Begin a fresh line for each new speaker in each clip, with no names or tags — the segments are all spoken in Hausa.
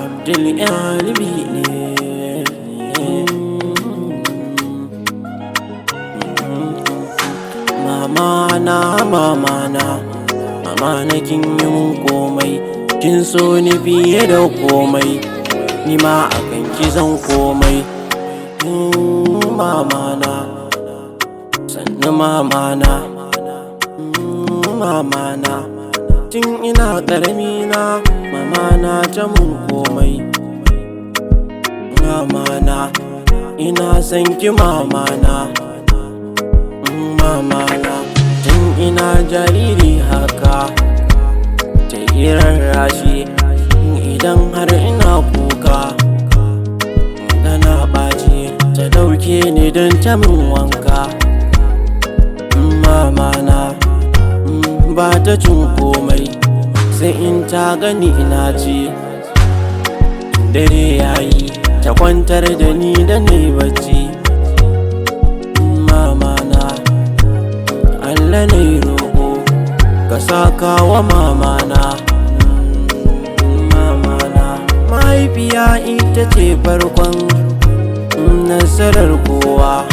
Abdull Nb ne. Mama na kin yi mun komai, kin so ni fiye da komai, ni ma akan ki zan komai. Mama na sannu mama na tun ina ƙarami na mama na ta mun komai. Mama na ina son ki mama na tun ina jariri haka ta yi rarrashi idan har ina kuka tana ɓaci ta ɗauke ni don ta min wanka. Mama na ba ta cin komai sai in ta gani ina ci. Dare yayi ta kwantar da ni da nayi bacci. Mama na Allah na yi roƙo ka saka wa mama na. Mahaifiya ita ce farkon nasarar kowa.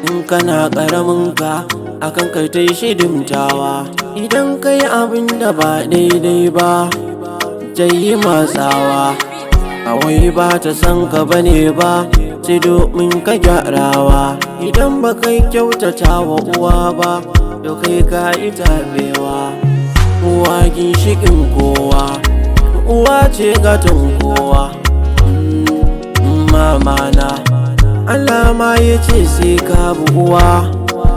In kana ƙaramin ka akan kai ta yi shidimtawa, idan kai abin da ba daidai ba ta yi matsawa. Awai ba ta san ka bane ba sai domin ka gyarawa. Idan ba kai kyautata wa uwa ba to kai ka yi tabewa. Uwa ginshiƙin kowa, uwa ce gatan kowa. Mama na Allah ma ya ce sai ka bi uwa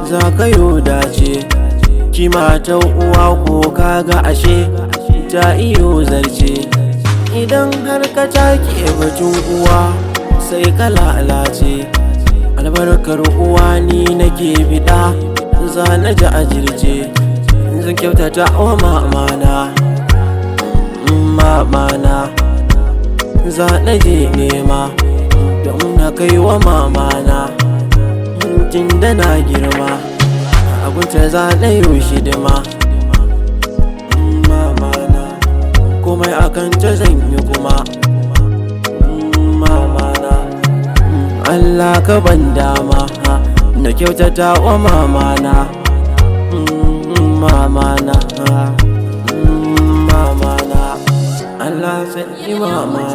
za ka yo dace. Ki mata uwa ko kaga ashe ta iyo zarce. Idan har ka take batun uwa sai ka lalace. Albarkar uwa ni nake biɗa za na ji ajirce. Zan kyautata wa mama na za na je nema don na kai wa mama na. Tun da na girma abunta za na yi shidima. Mama na komai akan ta zan yi kuma. Mama na Allah ka ban dama na kyautata wa mama na. Mama na Allah sarki mama